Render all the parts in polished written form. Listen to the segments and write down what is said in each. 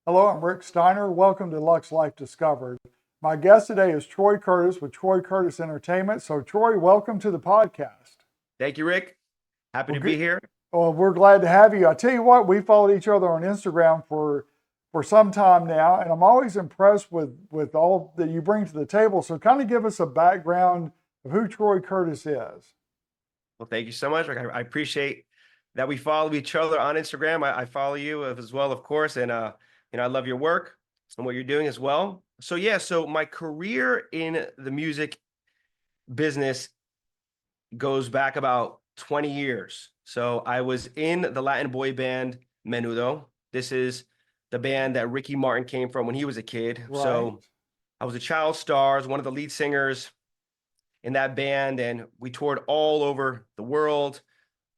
Hello, I'm Rick Steiner. Welcome to Lux Life Discovered. My guest today is Troy Curtis with Troy Curtis Entertainment. So, Troy, welcome to the podcast. Thank you, Rick. Happy Well, to be good. here. Well, we're glad to have you. I tell you what, we followed each other on Instagram for some time now, and I'm always impressed with all that you bring to the table. So, kind of give us a background of who Troy Curtis is. Well, thank you so much, Rick. I appreciate that we follow each other on Instagram. I follow you as well, of course, and I love your work and what you're doing as well. So yeah, so my career in the music business goes back about 20 years. So I was in the Latin boy band Menudo. This is the band that Ricky Martin came from when he was a kid. Right. So I was a child star, one of the lead singers in that band, and we toured all over the world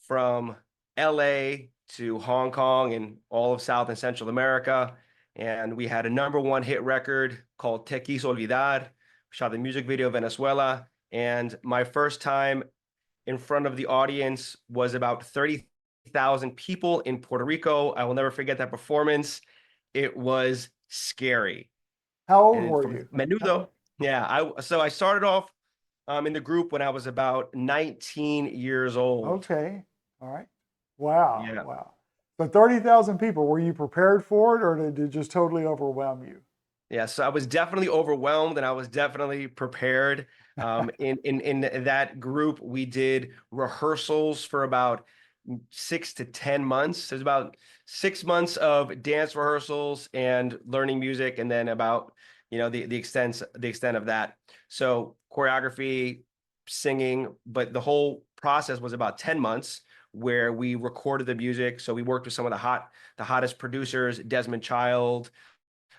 from LA to Hong Kong and all of South and Central America. And we had a #1 hit record called Te Quiso Olvidar. We shot the music video Venezuela. And my first time in front of the audience was about 30,000 people in Puerto Rico. I will never forget that performance. It was scary. How old And were from you? Menudo, yeah, I started off in the group when I was about 19 years old. Okay. All right. Wow. Yeah. Wow. So 30,000 people, were you prepared for it or did it just totally overwhelm you? Yeah. So I was definitely overwhelmed and I was definitely prepared. In that group, we did rehearsals for about 6 to 10 months. There's about 6 months of dance rehearsals and learning music, and then about the extent of that. So choreography, singing, but the whole process was about 10 months where we recorded the music. So we worked with some of the hottest producers, Desmond Child,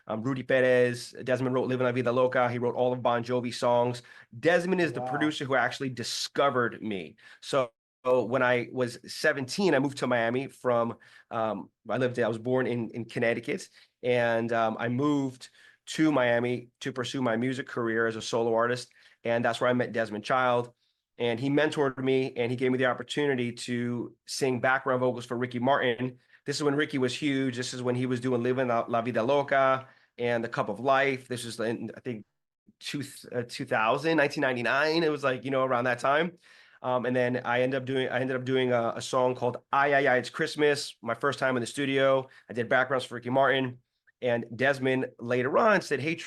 Rudy Perez. Desmond wrote "Living La Vida Loca." He wrote all of Bon Jovi's songs. Desmond is the Wow. producer who actually discovered me. So when I was 17, I moved to Miami from, I lived there. I was born in Connecticut, and I moved to Miami to pursue my music career as a solo artist. And that's where I met Desmond Child. And he mentored me and he gave me the opportunity to sing background vocals for Ricky Martin. This is when Ricky was huge. This is when he was doing Living La Vida Loca and The Cup of Life. This was in, I think, 2000, 1999. It was like, around that time. And then I ended up doing a song called Ay Ay Ay It's Christmas, my first time in the studio. I did backgrounds for Ricky Martin. And Desmond later on said, "Hey,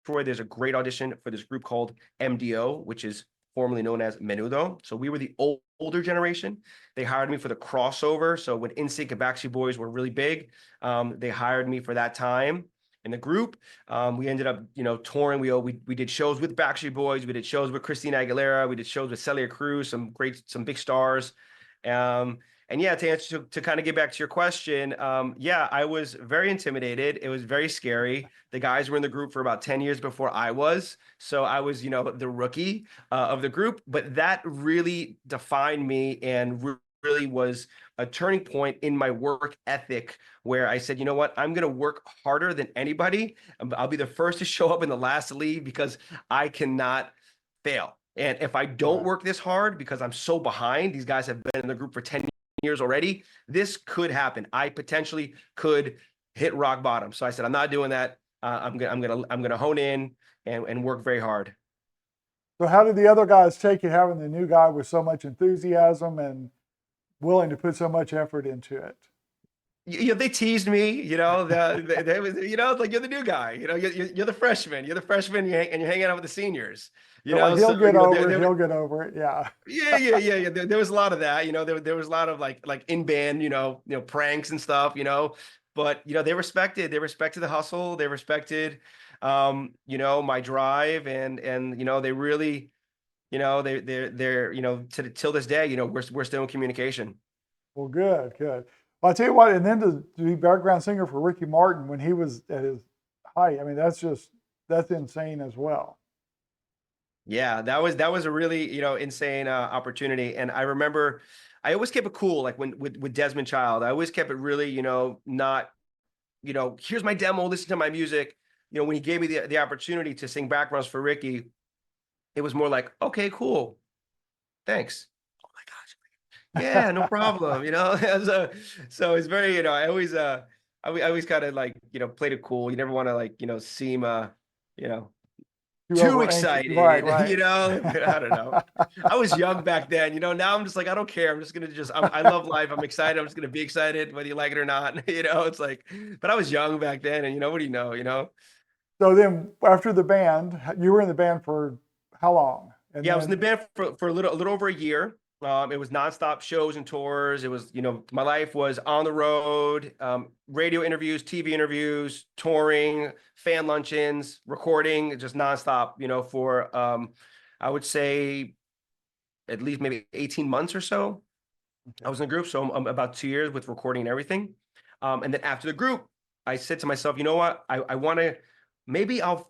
Troy, there's a great audition for this group called MDO, which is formerly known as Menudo." So we were the older generation. They hired me for the crossover. So when NSYNC and Backstreet Boys were really big, they hired me for that time in the group. We ended up, touring. We did shows with Backstreet Boys. We did shows with Christina Aguilera. We did shows with Celia Cruz, some big stars. And yeah, to kind of get back to your question, yeah, I was very intimidated. It was very scary. The guys were in the group for about 10 years before I was. So I was, the rookie of the group, but that really defined me and really was a turning point in my work ethic where I said, you know what, I'm going to work harder than anybody. I'll be the first to show up and the last to leave because I cannot fail. And if I don't Right. work this hard because I'm so behind, these guys have been in the group for 10 years already, this could happen. I potentially could hit rock bottom. So I said, I'm not doing that. I'm gonna hone in and work very hard. So how did the other guys take it having the new guy with so much enthusiasm and willing to put so much effort into it? They teased me, it's like, you're the new guy, you're the freshman, and you're hanging out with the seniors, They're like, so he'll get over it. He'll get over it. Yeah. yeah. There was a lot of that, there was a lot of like in band, pranks and stuff, but they respected the hustle, they respected, my drive, and they really, they're till this day, we're still in communication. Well, good, good. Well, I tell you what, and then to be background singer for Ricky Martin when he was at his height, I mean, that's insane as well. Yeah, that was a really, insane opportunity. And I remember I always kept it cool, like when with Desmond Child. I always kept it really, not, here's my demo, listen to my music. When he gave me the opportunity to sing backgrounds for Ricky, it was more like, okay, cool. Thanks. Oh my gosh. Yeah, no problem. So it's very, I always I always kind of like, played it cool. You never want to like, seem, you know, Too too over anxious. Right, excited, right. I don't know. I was young back then, now I'm just like, I don't care. I'm just gonna I love life. I'm excited. I'm just gonna be excited whether you like it or not. It's like, but I was young back then, and what do you know? So then after the band, you were in the band for how long? And Yeah, I was in the then, band for a little over a year. It was nonstop shows and tours. It was, my life was on the road, radio interviews, TV interviews, touring, fan luncheons, recording, just nonstop, for I would say at least maybe 18 months or so. I okay. was in a group, so I'm about 2 years with recording and everything. And then after the group, I said to myself, you know what? I want to,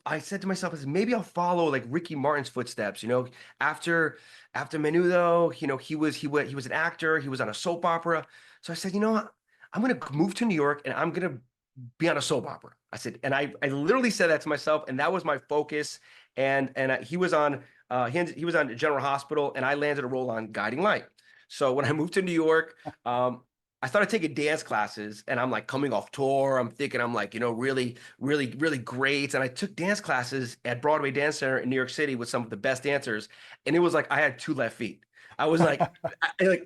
I said to myself, maybe I'll follow like Ricky Martin's footsteps, after Menudo, he was an actor, he was on a soap opera. So I said, you know what? I'm going to move to New York and I'm going to be on a soap opera. I said, and I literally said that to myself, and that was my focus. And he was on, he was on General Hospital, and I landed a role on Guiding Light. So when I moved to New York, I started taking dance classes, and I'm like coming off tour. I'm thinking I'm like, really, really, really great. And I took dance classes at Broadway Dance Center in New York City with some of the best dancers. And it was like I had two left feet. I was like,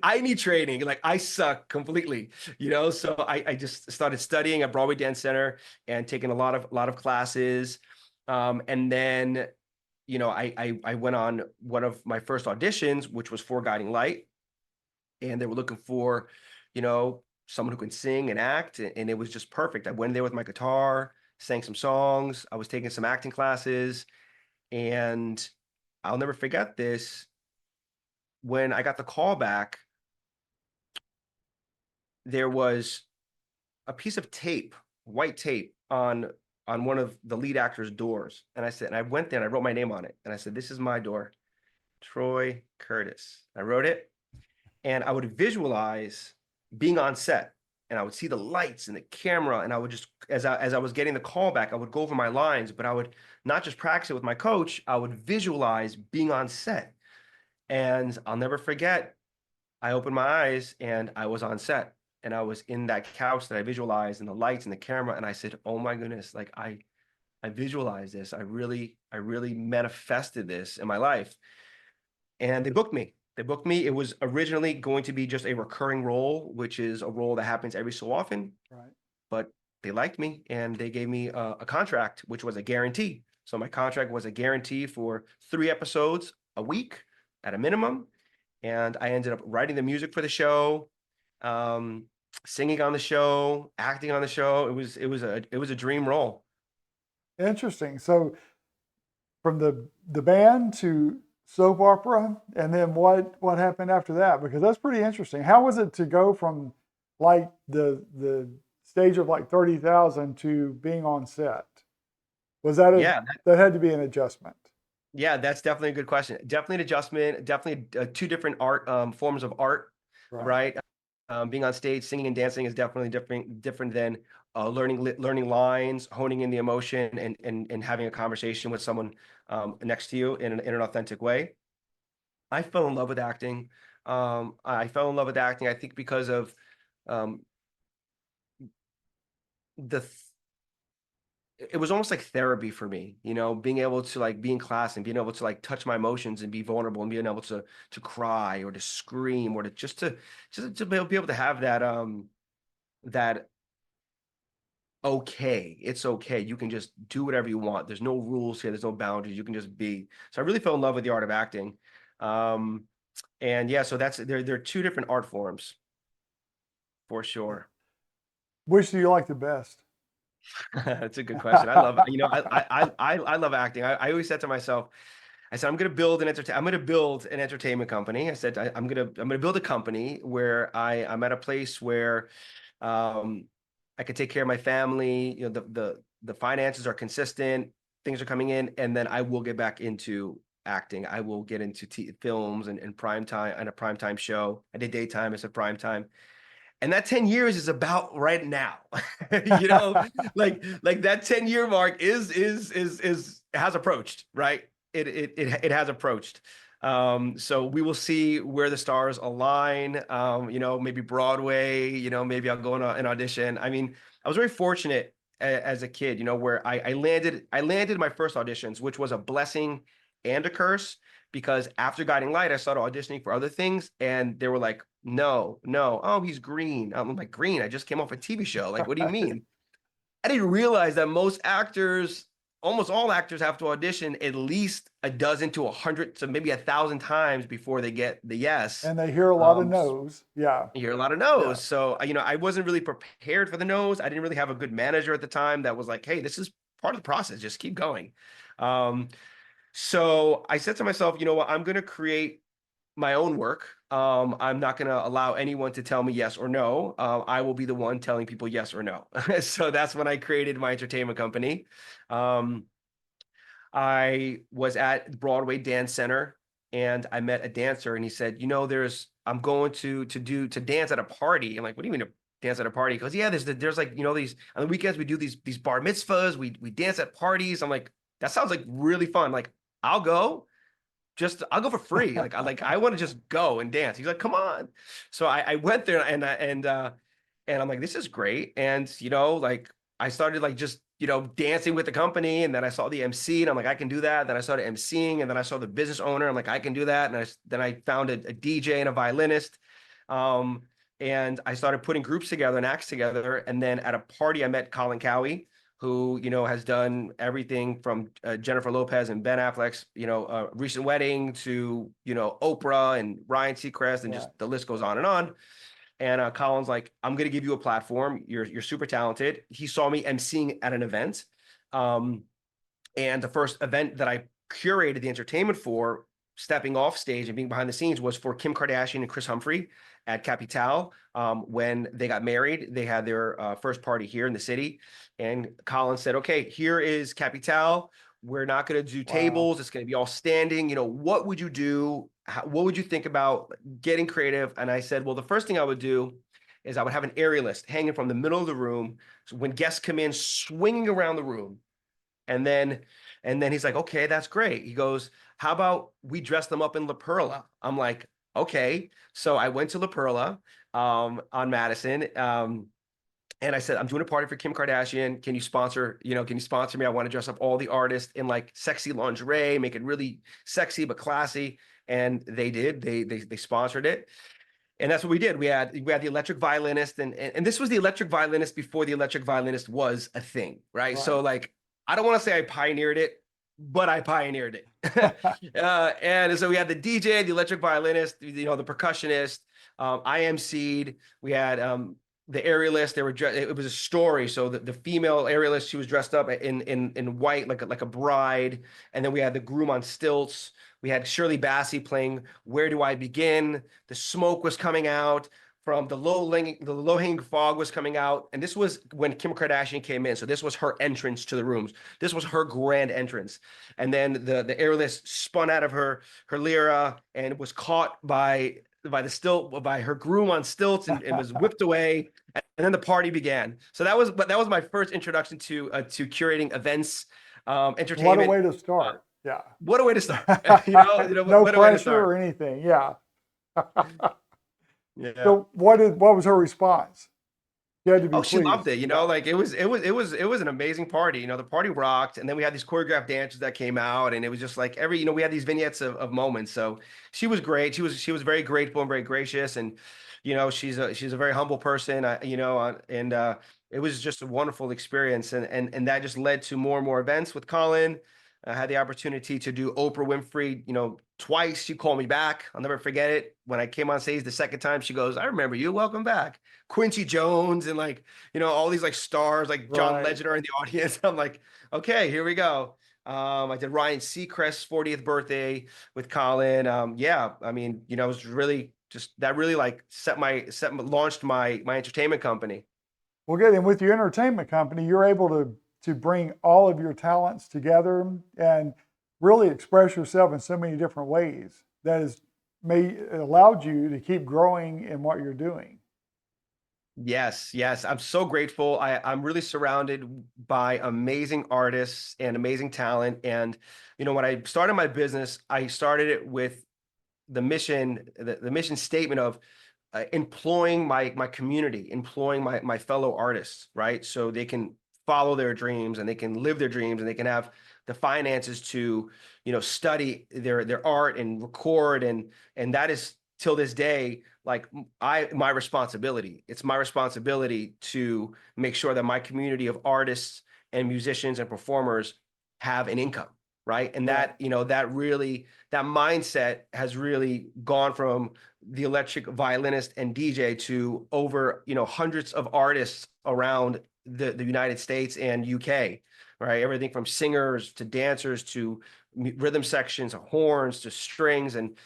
I need training. Like I suck completely, So I just started studying at Broadway Dance Center and taking a lot of classes. And then, I went on one of my first auditions, which was for Guiding Light, and they were looking for, someone who can sing and act, and it was just perfect. I went there with my guitar, sang some songs. I was taking some acting classes, and I'll never forget this. When I got the call back, there was a piece of tape, white tape, on one of the lead actor's doors. And I went there and I wrote my name on it. And I said, this is my door, Troy Curtis. I wrote it, and I would visualize being on set, and I would see the lights and the camera, and I would just, as I was getting the call back, I would go over my lines, but I would not just practice it with my coach, I would visualize being on set. And I'll never forget, I opened my eyes and I was on set, and I was in that couch that I visualized, and the lights and the camera, and I said, oh my goodness, like I visualized this. I really manifested this in my life. And they booked me. They booked me. It was originally going to be just a recurring role, which is a role that happens every so often, Right. but they liked me and they gave me a contract, which was a guarantee. So my contract was a guarantee for 3 episodes a week at a minimum. And I ended up writing the music for the show, um, singing on the show, acting on the show. It was a dream role. Interesting. So from the band to soap opera, and then what happened after that? Because that's pretty interesting. How was it to go from like the stage of like 30,000 to being on set? Was that a Yeah, that had to be an adjustment? yeah, that's definitely a good question. Definitely an adjustment. Definitely two different art forms of art, Right. right? Being on stage, singing and dancing is definitely different than learning lines, honing in the emotion, and having a conversation with someone next to you in an authentic way. I fell in love with acting. I fell in love with acting, I think, because of um, the it was almost like therapy for me, being able to like be in class and being able to like touch my emotions and be vulnerable and being able to cry or to scream or to just to be able to have that okay, it's okay. You can just do whatever you want. There's no rules here, there's no boundaries. You can just be. So I really fell in love with the art of acting. Um, and yeah, so there are two different art forms for sure. Which do you like the best? That's a good question. I love, I love acting. I always said to myself, I said, I'm going to build an entertainment company. I said, I'm going to build a company where I'm at a place where, um, I could take care of my family. The finances are consistent, things are coming in, and then I will get back into acting. I will get into films and prime time and a prime time show. I did daytime, I said prime time. And that 10 years is about right now. you know, like that 10-year mark is has approached, right? It has approached. So we will see where the stars align. Maybe Broadway, maybe I'll go in an audition. I mean, I was very fortunate as a kid, you know, where I landed my first auditions, which was a blessing and a curse, because after Guiding Light, I started auditioning for other things, and they were like, no, no, oh, he's green. I'm like, green? I just came off a TV show. Like, what do you mean? I didn't realize that most actors, almost all actors, have to audition at least a dozen to 100 to maybe 1,000 times before they get the yes. And they hear a lot of Um, no's. Yeah. you hear a lot of Yeah. no's. So, you know, I wasn't really prepared for the no's. I didn't really have a good manager at the time that was like, hey, this is part of the process. Just keep going. Um, so I said to myself, you know what, I'm going to create my own work. I'm not going to allow anyone to tell me yes or no. I will be the one telling people yes or no. So that's when I created my entertainment company. Um, I was at Broadway Dance Center, and I met a dancer, and he said, you know, I'm going to dance at a party. I'm like, what do you mean dance at a party? He goes, yeah, there's like, you know, these on the weekends we do these bar mitzvahs, we dance at parties. I'm like, that sounds like really fun. Like, I'll go. I'll go for free. I want to just go and dance. He's like, come on. So I went there, and I'm like, this is great. And, you know, like I started like just, you know, dancing with the company. And then I saw the MC, and I'm like, I can do that. Then I started MCing, and then I saw the business owner. I'm like, I can do that. And then I found a DJ and a violinist. Um, and I started putting groups together and acts together. And then at a party, I met Colin Cowie, who, you know, has done everything from Jennifer Lopez and Ben Affleck's, you know, recent wedding to, you know, Oprah and Ryan Seacrest, and Yeah. just the list goes on and on. And Colin's like, I'm going to give you a platform. You're super talented. He saw me emceeing at an event. And the first event that I curated the entertainment for, stepping off stage and being behind the scenes, was for Kim Kardashian and Chris Humphrey at Capital. When they got married, they had their first party here in the city. And Colin said, okay, here is Capital. We're not going to do Wow. tables. It's going to be all standing. You know, what would you do? What would you think about getting creative? And I said, well, the first thing I would do is I would have an aerialist hanging from the middle of the room. So when guests come in, swinging around the room. And then he's like, okay, that's great. He goes, how about we dress them up in La Perla? I'm like, okay. So I went to La Perla on Madison. And I said, I'm doing a party for Kim Kardashian. Can you sponsor me? I want to dress up all the artists in like sexy lingerie, make it really sexy but classy. And they did. They sponsored it. And that's what we did. We had the electric violinist, and this was the electric violinist before the electric violinist was a thing, right? So Right. like, I don't want to say I pioneered it, but I pioneered it. And so we had the DJ, the electric violinist, you know, the percussionist. I emceed. We had the aerialist. It was a story. So the female aerialist, she was dressed up in white, like a bride. And then we had the groom on stilts. We had Shirley Bassey playing "Where Do I Begin." The smoke was coming out from the low-hanging fog was coming out. And this was when Kim Kardashian came in. So this was her entrance to the rooms. This was her grand entrance. And then the aerialist spun out of her lyra and was caught by her groom on stilts, and was whipped away. And then the party began. So that was my first introduction to curating events, What a entertainment. way to start. Yeah. What a way to start. No What a way to pressure or start. anything. Yeah. Yeah. So what was her response? You had to be Oh, she loved pleased. it. You know, Yeah. like it was an amazing party. You know, the party rocked, and then we had these choreographed dances that came out, and it was just like we had these vignettes of moments. So she was great. She was very grateful and very gracious, and you know, she's a very humble person. And it was just a wonderful experience, and that just led to more and more events with Colin. I had the opportunity to do Oprah Winfrey, you know, twice. She called me back. I'll never forget it. When I came on stage the second time, she goes, I remember you. Welcome back. Quincy Jones and like, you know, all these like stars like John Right. Legend are in the audience. I'm like, okay, here we go. I did Ryan Seacrest's 40th birthday with Colin. Yeah, I mean, you know, it was really just that really like launched my entertainment company. Well, good. And with your entertainment company, you're able to bring all of your talents together and really express yourself in so many different ways. That has allowed you to keep growing in what you're doing. Yes, yes. I'm so grateful. I'm really surrounded by amazing artists and amazing talent. And, you know, when I started my business, I started it with the mission statement of employing my community, employing my fellow artists, right? So they can follow their dreams and they can live their dreams and they can have the finances to, study their art and record, and that is till this day like my responsibility. It's my responsibility to make sure that my community of artists and musicians and performers have an income, right? And Right. that mindset has really gone from the electric violinist and DJ to over, hundreds of artists around the United States and UK, right? Everything from singers to dancers to rhythm sections, horns to strings, and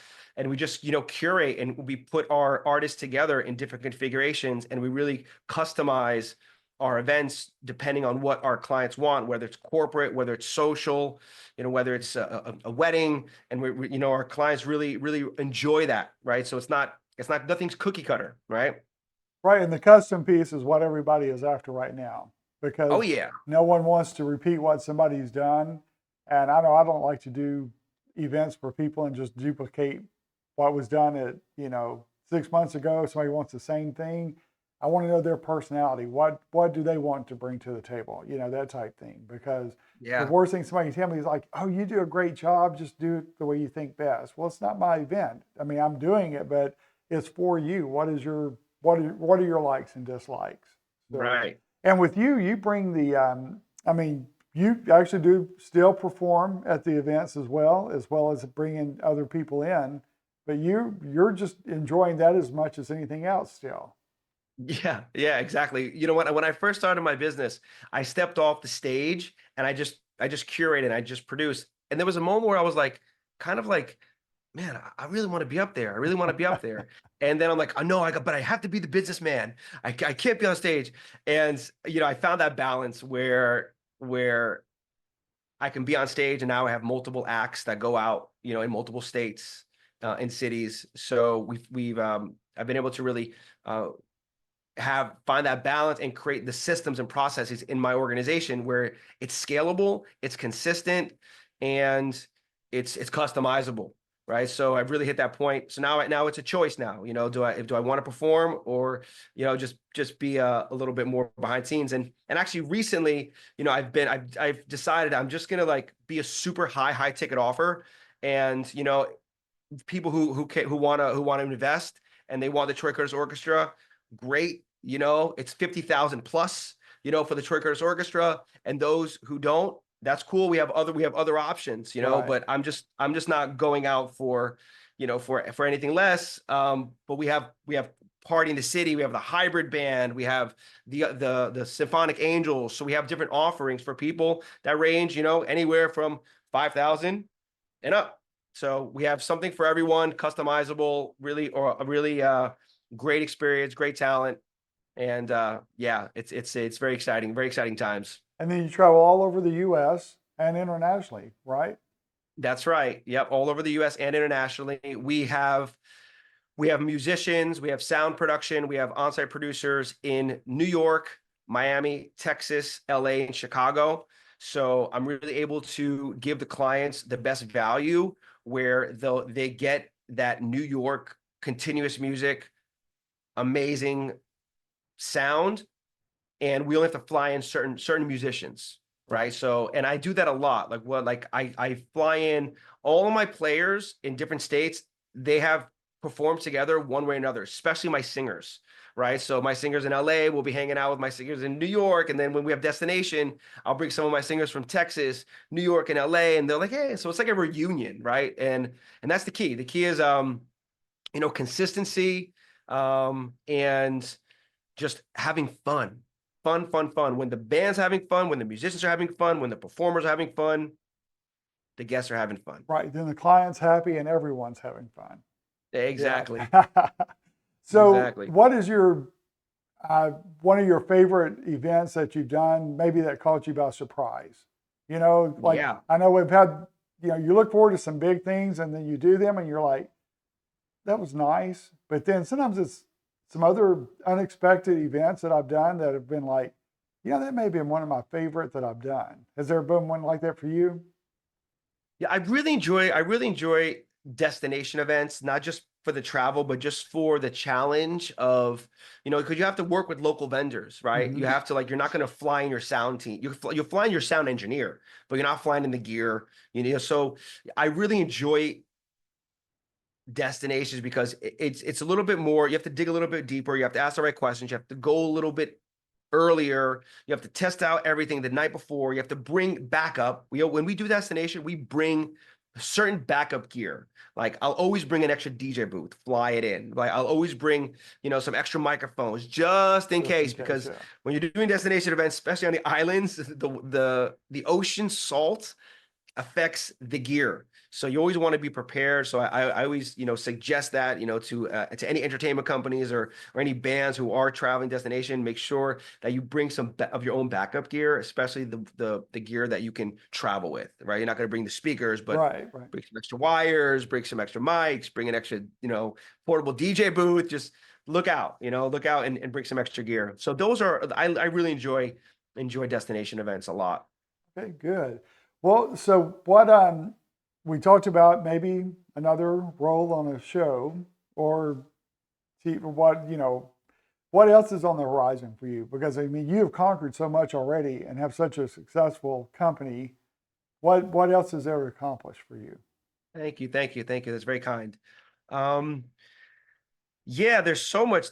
we just, curate, and we put our artists together in different configurations, and we really customize our events depending on what our clients want, whether it's corporate, whether it's social, whether it's a wedding, and our clients really, really enjoy that, right? So nothing's cookie cutter, right? Right. And the custom piece is what everybody is after right now Oh because yeah. no one wants to repeat what somebody's done. And I know I don't like to do events for people and just duplicate what was done at, 6 months ago. Somebody wants the same thing. I want to know their personality. What do they want to bring to the table? That type thing. Because the Yeah. worst thing somebody can tell me is like, oh, you do a great job. Just do it the way you think best. Well, it's not my event. I mean, I'm doing it, but it's for you. What are your likes and dislikes? So, Right. and with you, you bring the, I mean, you actually do still perform at the events as well as bringing other people in, but you're just enjoying that as much as anything else still. Yeah, yeah, exactly. You know what? When I first started my business, I stepped off the stage and I just curated, I just produced. And there was a moment where I was like, kind of like, man, I really want to be up there. I really want to be up there. And then I'm like, oh no, but I have to be the businessman. I can't be on stage. And I found that balance where I can be on stage, and now I have multiple acts that go out, in multiple states, in cities. So I've been able to really uh, find that balance and create the systems and processes in my organization where it's scalable, it's consistent, and it's customizable, right? So I've really hit that point. So now it's a choice now. Do I want to perform, or just be a little bit more behind scenes? And actually recently, I've decided I'm just gonna like be a super high ticket offer, and people who want to invest and they want the Troy Curtis Orchestra, great. It's 50,000 plus, for the Troy Curtis Orchestra, and those who don't, that's cool. We have other options, Right. but I'm just not going out for anything less. But we have Party in the City, we have the hybrid band, we have the Symphonic Angels. So we have different offerings for people that range, anywhere from 5,000 and up. So we have something for everyone, customizable, really, or a really great experience, great talent. And yeah, it's very exciting times. And then you travel all over the US and internationally, right? That's right. Yep, all over the US and internationally. We have musicians, we have sound production, we have on-site producers in New York, Miami, Texas, LA, and Chicago. So I'm really able to give the clients the best value where they get that New York continuous music, amazing sound, and we only have to fly in certain musicians, right? Right. So, and I do that a lot. I fly in all of my players in different states. They have performed together one way or another, especially my singers, right? So my singers in LA will be hanging out with my singers in New York, and then when we have destination, I'll bring some of my singers from Texas, New York, and LA, and they're like, hey, so it's like a reunion, right? And that's the key. The key is consistency, and just having fun. Fun. When the band's having fun, when the musicians are having fun, when the performers are having fun, the guests are having fun. Right. Then the client's happy and everyone's having fun. Yeah. Exactly. So, Exactly. what is your one of your favorite events that you've done? Maybe that caught you by surprise. Like Yeah. I know we've had. You look forward to some big things, and then you do them, and you're like, that was nice. But then sometimes it's some other unexpected events that I've done that have been like, that may have been one of my favorite that I've done. Has there been one like that for you? Yeah, I really enjoy destination events, not just for the travel, but just for the challenge of, because you have to work with local vendors, right? Hmm. You have to, like, you're not going to fly in your sound team. You're flying your sound engineer, but you're not flying in the gear, So I really enjoy destinations because it's a little bit more. You have to dig a little bit deeper. You have to ask the right questions. You have to go a little bit earlier. You have to test out everything the night before. You have to bring backup. When we do destination, we bring certain backup gear. Like, I'll always bring an extra DJ booth, fly it in. Like, I'll always bring, some extra microphones just in Just in case, case, because yeah. when you're doing destination events, especially on the islands, the ocean salt affects the gear. So you always want to be prepared. So I always, suggest that, to any entertainment companies or any bands who are traveling destination, make sure that you bring some of your own backup gear, especially the gear that you can travel with, right? You're not going to bring the speakers, but Right, right. bring some extra wires, bring some extra mics, bring an extra, portable DJ booth. Just look out, and bring some extra gear. So those are, I really enjoy destination events a lot. Okay, good. Well, so what we talked about maybe another role on a show or what, what else is on the horizon for you? Because I mean, you have conquered so much already and have such a successful company. What else is there to accomplish for you? Thank you, thank you, thank you. That's very kind. Um, yeah, there's so much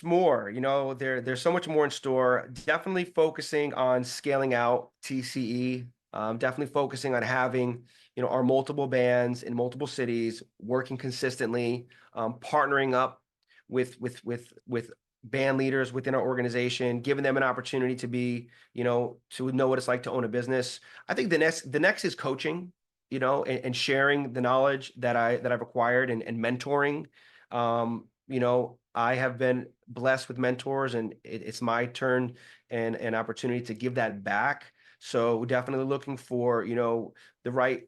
more, there's so much more in store. Definitely focusing on scaling out TCE. Definitely focusing on having, our multiple bands in multiple cities, working consistently, partnering up with band leaders within our organization, giving them an opportunity to be, to know what it's like to own a business. I think the next is coaching, and sharing the knowledge that I've acquired, and mentoring. I have been blessed with mentors, and it's my turn and an opportunity to give that back. So definitely looking for, the right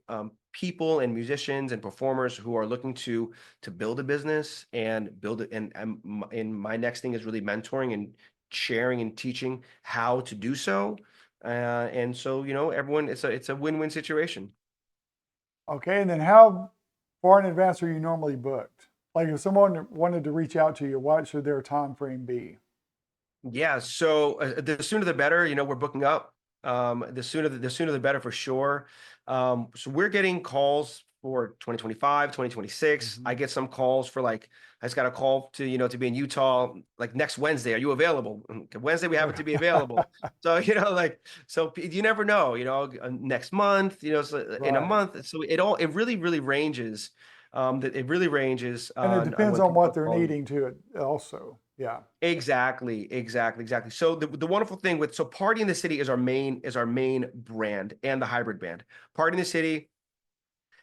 people and musicians and performers who are looking to build a business and build it. And my next thing is really mentoring and sharing and teaching how to do so. And so, everyone, it's a win-win situation. Okay, and then how far in advance are you normally booked? Like if someone wanted to reach out to you, what should their time frame be? Yeah, so the sooner the better. We're booking up. The sooner the better for sure. So we're getting calls for 2025, 2026. Hmm. I get some calls for, like, I just got a call to be in Utah like next Wednesday. Are you available? Okay, Wednesday we happen to be available. So, you never know, next month, so in a Right. month. So it really, really ranges. That it really ranges And it on depends when on people are what they're calling. needing to it also. Yeah. Exactly, exactly, exactly. So the wonderful thing Party in the City is our main brand, and the hybrid band. Party in the City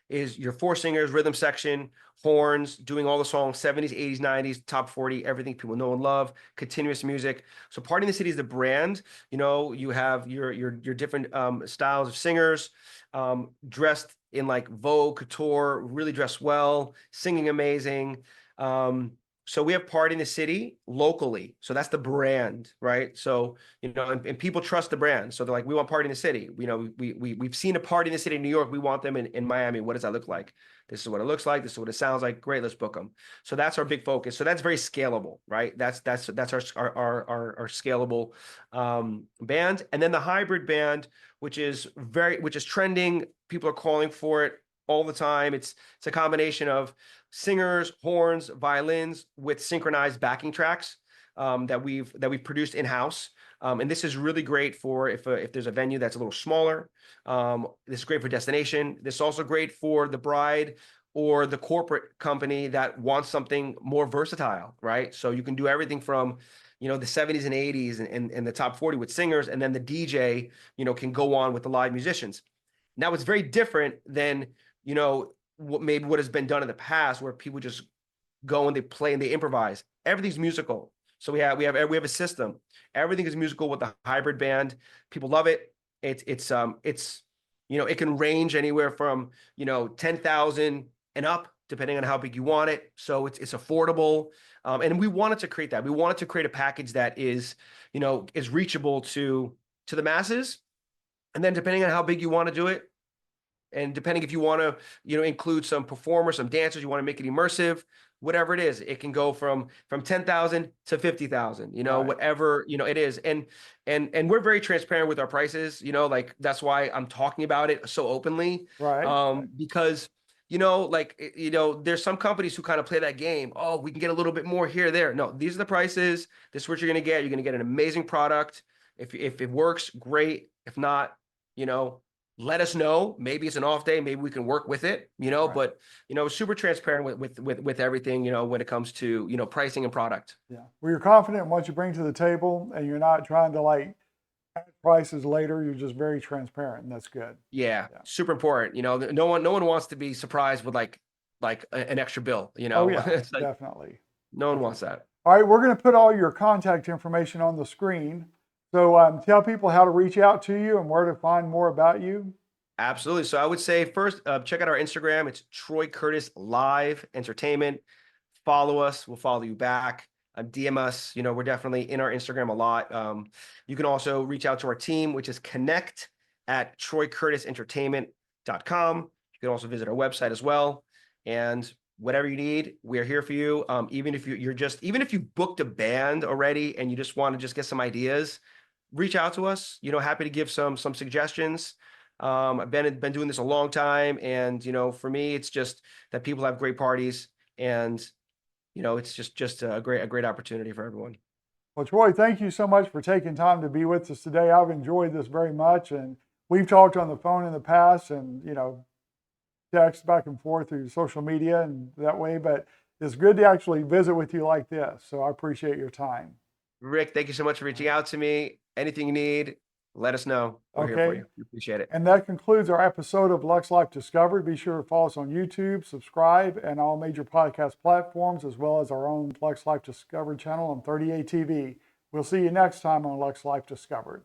is your four singers, rhythm section, horns, doing all the songs, 70s, 80s, 90s, top 40, everything people know and love, continuous music. So Party in the City is the brand. You have your different styles of singers, dressed in like Vogue, couture, really dressed well, singing amazing. Um, so we have Party in the City locally. So that's the brand, right? So, and people trust the brand. So they're like, we want Party in the City. We've seen a Party in the City in New York. We want them in Miami. What does that look like? This is what it looks like. This is what it sounds like. Great, let's book them. So that's our big focus. So that's very scalable, right? That's our scalable band. And then the hybrid band, which is trending. People are calling for it all the time. It's a combination of singers, horns, violins with synchronized backing tracks that we've produced in-house. And this is really great for if there's a venue that's a little smaller. This is great for destination. This is also great for the bride or the corporate company that wants something more versatile, right? So you can do everything from, the 70s and 80s and the top 40 with singers, and then the DJ, can go on with the live musicians. Now it's very different than, what has been done in the past, where people just go and they play and they improvise. Everything's musical. So we have a system. Everything is musical with the hybrid band. People love it. It's it can range anywhere from 10,000 and up, depending on how big you want it. So it's affordable. And we wanted to create that. We wanted to create a package that is reachable to the masses. And then depending on how big you want to do it, And depending if you want to, include some performers, some dancers, you want to make it immersive, whatever it is, it can go from 10,000 to 50,000, Right. whatever, it is. And we're very transparent with our prices, like that's why I'm talking about it so openly. Right. Because there's some companies who kind of play that game. Oh, we can get a little bit more here, there. No, these are the prices. This is what you're going to get. You're going to get an amazing product. If it works, great. If not, let us know. Maybe it's an off day. Maybe we can work with it, Right. but, super transparent with everything, when it comes to, pricing and product. Yeah. Well, you're confident in what you bring to the table, and you're not trying to like add prices later. You're just very transparent, and that's good. Yeah, Yeah. super important. No one wants to be surprised with like an extra bill, Oh yeah, It's like definitely. no one wants that. All right, we're going to put all your contact information on the screen. So tell people how to reach out to you and where to find more about you. Absolutely. So I would say first, check out our Instagram. It's Troy Curtis Live Entertainment. Follow us. We'll follow you back. DM us. We're definitely in our Instagram a lot. You can also reach out to our team, which is connect@troycurtisentertainment.com. You can also visit our website as well. And whatever you need, we're here for you. Even if even if you booked a band already and you just want to just get some ideas, reach out to us. Happy to give some suggestions. I've been doing this a long time, and for me, it's just that people have great parties, and it's just a great opportunity for everyone. Well, Troy, thank you so much for taking time to be with us today. I've enjoyed this very much, and we've talked on the phone in the past, and text back and forth through social media and that way. But it's good to actually visit with you like this. So I appreciate your time. Rick, thank you so much for reaching out to me. Anything you need, let us know. We're here for Okay. you. We appreciate it. And that concludes our episode of Lux Life Discovered. Be sure to follow us on YouTube, subscribe, and all major podcast platforms, as well as our own Lux Life Discovered channel on 30A TV. We'll see you next time on Lux Life Discovered.